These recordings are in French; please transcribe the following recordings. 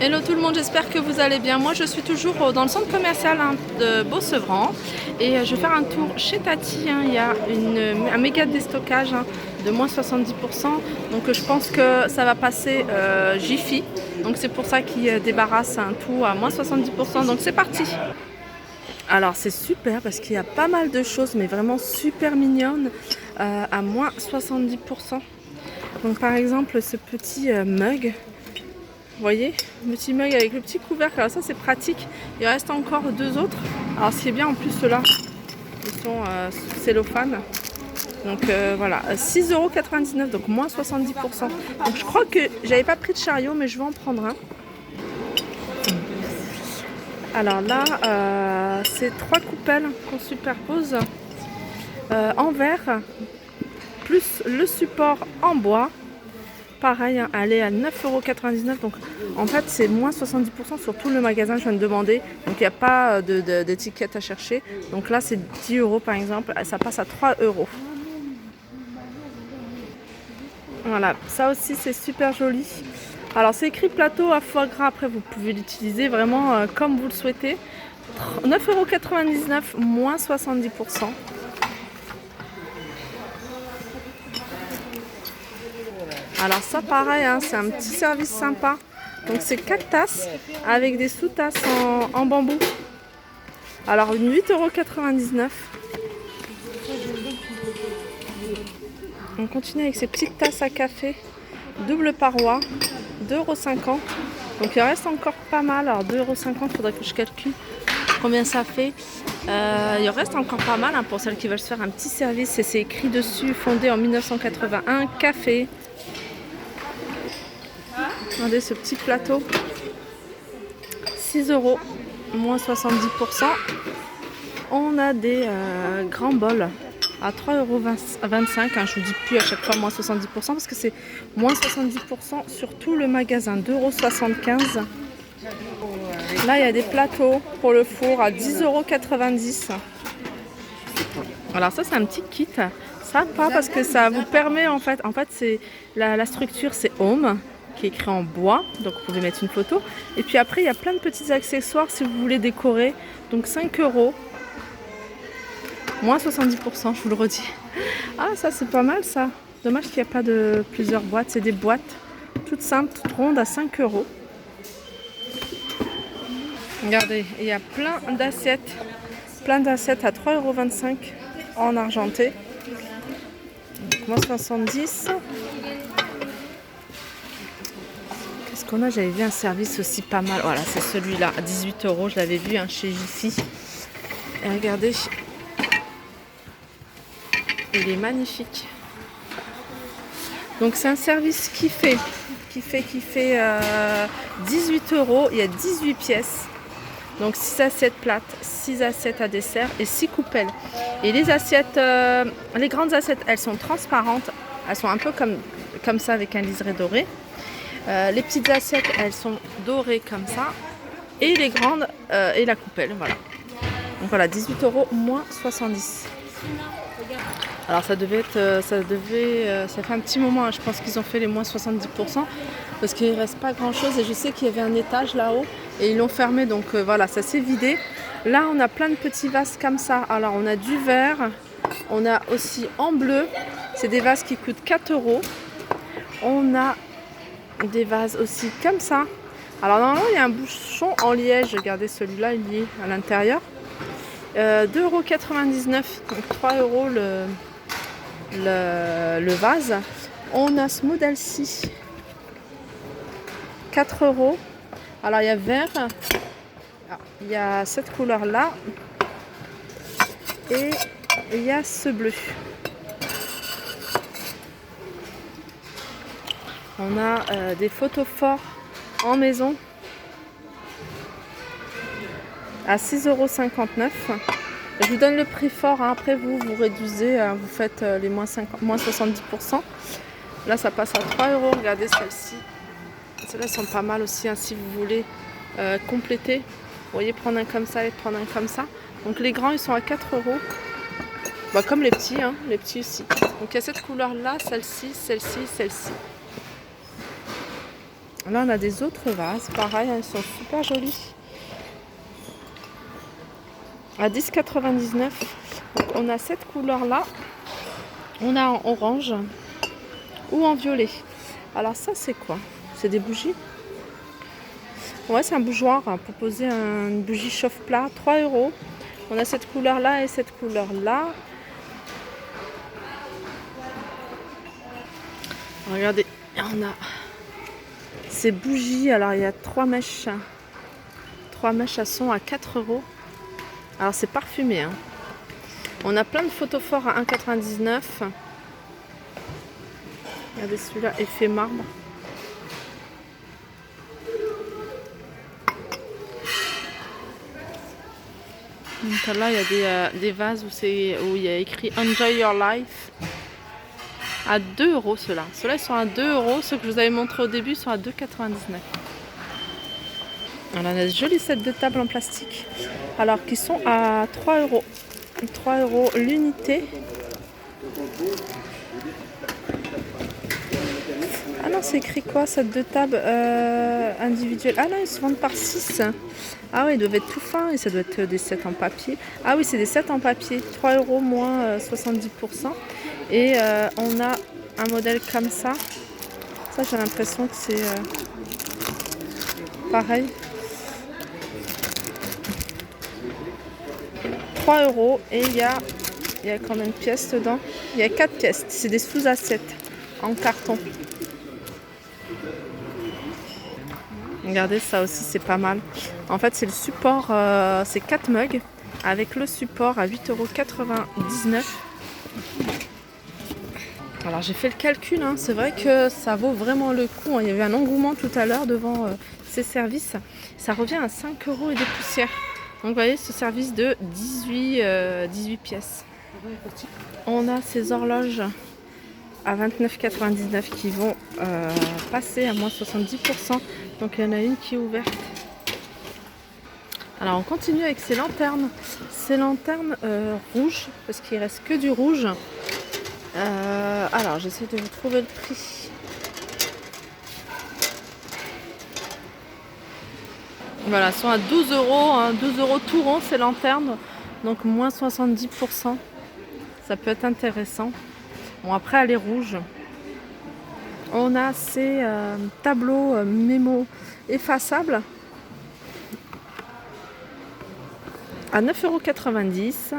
Hello tout le monde, j'espère que vous allez bien. Moi je suis toujours dans le centre commercial de Beaucevran et je vais faire un tour chez Tati. Il y a un méga déstockage de moins 70%. Donc je pense que ça va passer Jiffy. Donc c'est pour ça qu'ils débarrassent un tout à moins 70%. Donc c'est parti. Alors c'est super parce qu'il y a pas mal de choses mais vraiment super mignonnes à moins 70%. Donc par exemple ce petit mug. Vous voyez, le petit mug avec le petit couvercle, alors ça c'est pratique. Il reste encore deux autres. Alors ce qui est bien en plus, ceux-là, ils sont cellophane. Donc voilà, 6,99 €, donc moins 70%. Donc je crois que j'avais pas pris de chariot, mais je vais en prendre un. Alors là, c'est 3 coupelles qu'on superpose en verre, plus le support en bois. Pareil, elle est à 9,99 €. Donc en fait c'est moins 70% sur tout le magasin, je viens de demander. Donc il n'y a pas d'étiquette à chercher. Donc là c'est 10 € par exemple, ça passe à 3 €. Voilà, ça aussi c'est super joli. Alors c'est écrit plateau à foie gras, après vous pouvez l'utiliser vraiment comme vous le souhaitez. 9,99 €, moins 70%. Alors ça pareil, c'est un petit service sympa. Donc c'est 4 tasses avec des sous-tasses en bambou. Alors 8,99 €. On continue avec ces petites tasses à café, double paroi, 2,50 €. Donc il reste encore pas mal. Alors 2,50 €, il faudrait que je calcule combien ça fait. Il reste encore pas mal pour celles qui veulent se faire un petit service. Et c'est écrit dessus, fondé en 1981, café. Regardez ce petit plateau, 6 €, moins 70%. On a des grands bols à 3,25 €. Je vous dis plus à chaque fois moins 70% parce que c'est moins 70% sur tout le magasin, 2,75 €. Là il y a des plateaux pour le four à 10,90 €. Alors ça c'est un petit kit sympa parce que ça vous permet en fait c'est la structure, c'est Home, qui est écrit en bois, donc vous pouvez mettre une photo. Et puis après il y a plein de petits accessoires si vous voulez décorer. Donc 5 €, moins 70%, je vous le redis. Ah ça c'est pas mal ça. Dommage qu'il n'y a pas de plusieurs boîtes, c'est des boîtes toutes simples, toutes rondes à 5 €. Regardez, il y a plein d'assiettes à 3,25 € en argenté. Donc, moins 70. Qu'est-ce qu'on a? J'avais vu un service aussi pas mal. Voilà, c'est celui-là à 18 €. Je l'avais vu chez Jiffy. Et regardez, il est magnifique. Donc c'est un service qui fait 18 €. Il y a 18 pièces. Donc 6 assiettes plates, 6 assiettes à dessert et 6 coupelles. Et les assiettes, les grandes assiettes, elles sont transparentes. Elles sont un peu comme ça avec un liseré doré. Les petites assiettes, elles sont dorées comme ça. Et les grandes et la coupelle, voilà. Donc voilà, 18 €, moins 70. Alors ça fait un petit moment, je pense qu'ils ont fait les moins 70%. Parce qu'il ne reste pas grand chose et je sais qu'il y avait un étage là-haut et ils l'ont fermé, donc voilà, ça s'est vidé. Là on a plein de petits vases comme ça. Alors on a du vert, on a aussi en bleu, c'est des vases qui coûtent 4 €. On a des vases aussi comme ça. Alors normalement il y a un bouchon en liège, regardez celui-là il y est à l'intérieur. 2,99 €, donc 3 € le vase. On a ce modèle-ci, 4 €. Alors il y a vert, il y a cette couleur là et il y a ce bleu. On a des photophores en maison à 6,59 €. Je vous donne le prix fort, après vous réduisez, vous faites les moins 70%. Là ça passe à 3 €. Regardez celle-ci. Celles-là sont pas mal aussi, si vous voulez compléter. Vous voyez, prendre un comme ça et prendre un comme ça. Donc les grands ils sont à 4 €. Bah, comme les petits aussi. Donc il y a cette couleur là, celle-ci, celle-ci, celle-ci. Là, on a des autres vases. Pareil, elles sont super jolies. À 10,99 €. Donc, on a cette couleur-là. On a en orange ou en violet. Alors ça, c'est quoi? C'est des bougies? Ouais, c'est un bougeoir pour poser une bougie chauffe-plat. 3 €. On a cette couleur-là et cette couleur-là. Regardez, on a ces bougies. Alors, il y a 3 mèches. 3 mèches à son à 4 €. Alors, c'est parfumé. Hein. On a plein de photophores à 1,99 €. Regardez celui-là, effet marbre. Donc là, il y a des vases où il y a écrit Enjoy Your Life. À 2 € ceux-là. Ceux-là, ils sont à 2 €. Ceux que je vous avais montré au début sont à 2,99 €. Alors, on a des jolis sets de table en plastique. Alors, qui sont à 3 €. 3 € l'unité. Ah non, c'est écrit quoi, set de table individuelle? Ah non, ils se vendent par 6. Ah oui, ils doivent être tout fins et ça doit être des sets en papier. Ah oui, c'est des sets en papier. 3 € moins 70%. Et on a un modèle comme ça. Ça, j'ai l'impression que c'est pareil. 3 € et il y a combien de pièces dedans? Il y a 4 pièces. C'est des sous-assiettes en carton. Regardez, ça aussi, c'est pas mal. En fait, c'est le support, c'est 4 mugs avec le support à 8,99 €. Alors, j'ai fait le calcul, hein. C'est vrai que ça vaut vraiment le coup. Il y avait un engouement tout à l'heure devant ces services. Ça revient à 5 € et des poussières. Donc, vous voyez, ce service de 18 pièces. On a ces horloges à 29,99 € qui vont passer à moins 70%. Donc il y en a une qui est ouverte. Alors on continue avec ces lanternes. Ces lanternes rouges, parce qu'il ne reste que du rouge. Alors j'essaie de vous trouver le prix. Voilà, elles sont à 12 €, hein, 12 € tout rond ces lanternes. Donc moins 70%. Ça peut être intéressant. Bon, après elle est rouge. On a ces tableaux mémo effaçables à 9,90 €.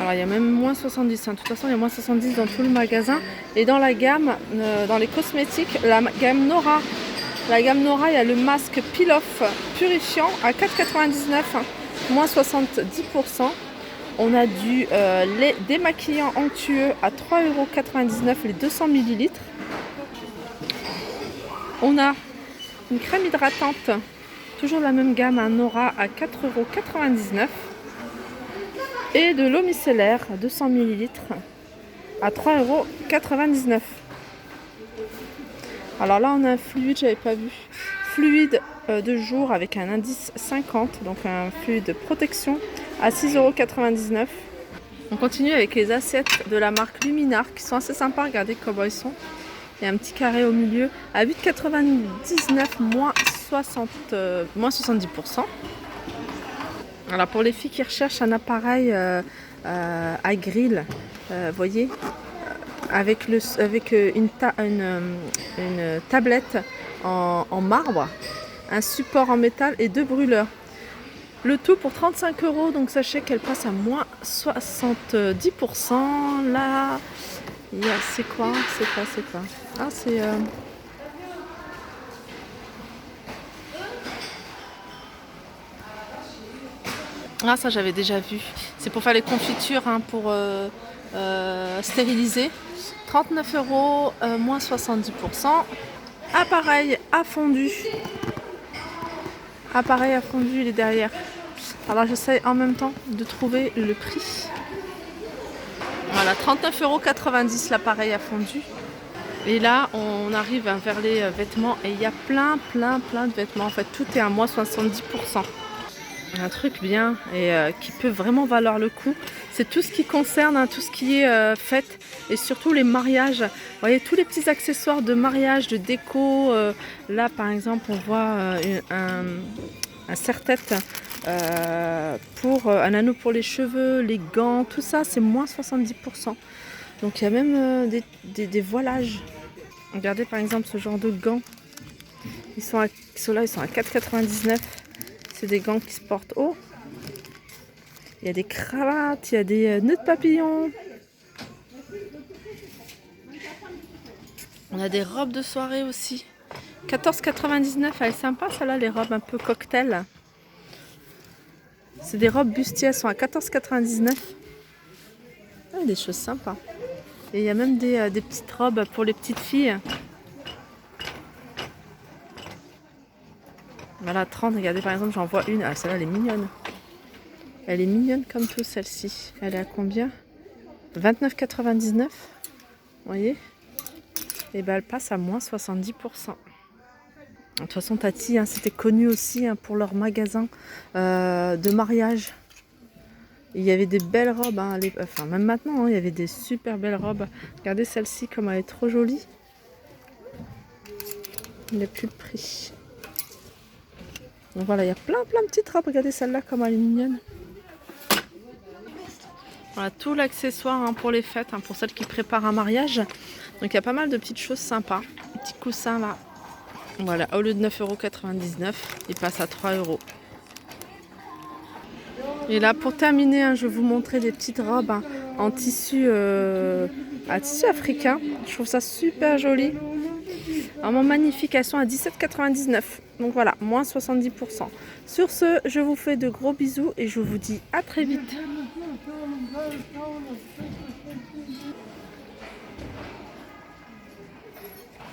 Alors il y a même moins 70, hein. De toute façon il y a moins 70 dans tout le magasin. Et dans la gamme, dans les cosmétiques, la gamme Nora. La gamme Nora, il y a le masque Peel-Off purifiant à 4,99 €, hein, moins 70%. On a du lait démaquillant onctueux à 3,99 € les 200 ml. On a une crème hydratante, toujours la même gamme, un Nora à 4,99 €. Et de l'eau micellaire à 200 ml à 3,99 €. Alors là, on a un fluide, j'avais pas vu. Fluide de jour avec un indice 50, donc un fluide de protection à 6,99 €. On continue avec les assiettes de la marque Luminar qui sont assez sympas. Regardez comment ils sont. Il y a un petit carré au milieu à 8,99 moins 70%. Alors pour les filles qui recherchent un appareil à grill, vous voyez, avec une tablette en marbre, un support en métal et 2 brûleurs. Le tout pour 35 €, donc sachez qu'elle passe à moins 70%. Là, c'est quoi? Ah, c'est... Ah, ça j'avais déjà vu. C'est pour faire les confitures, hein, pour stériliser. 39 €, moins 70%. Appareil à fondu. Appareil à fondu, il est derrière. Alors j'essaie en même temps de trouver le prix. Voilà, 39,90 € l'appareil à fondu. Et là, on arrive vers les vêtements et il y a plein de vêtements. En fait, tout est à moins 70%. Un truc bien et qui peut vraiment valoir le coup, C'est tout ce qui concerne, hein, tout ce qui est fête et surtout les mariages. Vous voyez, tous les petits accessoires de mariage, de déco. Là, par exemple, on voit un serre-tête pour un anneau pour les cheveux, les gants, tout ça, c'est moins 70%. Donc il y a même des voilages. Regardez par exemple ce genre de gants. Ils sont à 4,99. C'est des gants qui se portent haut. Il y a des cravates, il y a des nœuds de papillon. On a des robes de soirée aussi. 14,99. Elle est sympa celle-là, les robes un peu cocktail. C'est des robes bustiers, elles sont à 14,99. Ah, des choses sympas. Et il y a même des petites robes pour les petites filles. Voilà, 30. Regardez par exemple, j'en vois une. Ah, celle-là, elle est mignonne. Elle est mignonne comme tout, celle-ci. Elle est à combien? 29,99. Vous voyez? Et ben elle passe à moins 70%. De toute façon, Tati, hein, c'était connu aussi hein, pour leur magasin de mariage. Il y avait des belles robes, hein, enfin même maintenant, hein, il y avait des super belles robes. Regardez celle-ci, comme elle est trop jolie. Il n'y a plus le prix. Donc voilà, il y a plein de petites robes. Regardez celle-là, comme elle est mignonne. Voilà, tout l'accessoire hein, pour les fêtes, hein, pour celles qui préparent un mariage. Donc il y a pas mal de petites choses sympas. Un petit coussin là. Voilà, au lieu de 9,99 €, il passe à 3 €. Et là, pour terminer, hein, je vais vous montrer des petites robes hein, en tissu, tissu africain. Je trouve ça super joli. Vraiment magnifique, elles sont à 17,99 €. Donc voilà, moins 70%. Sur ce, je vous fais de gros bisous et je vous dis à très vite.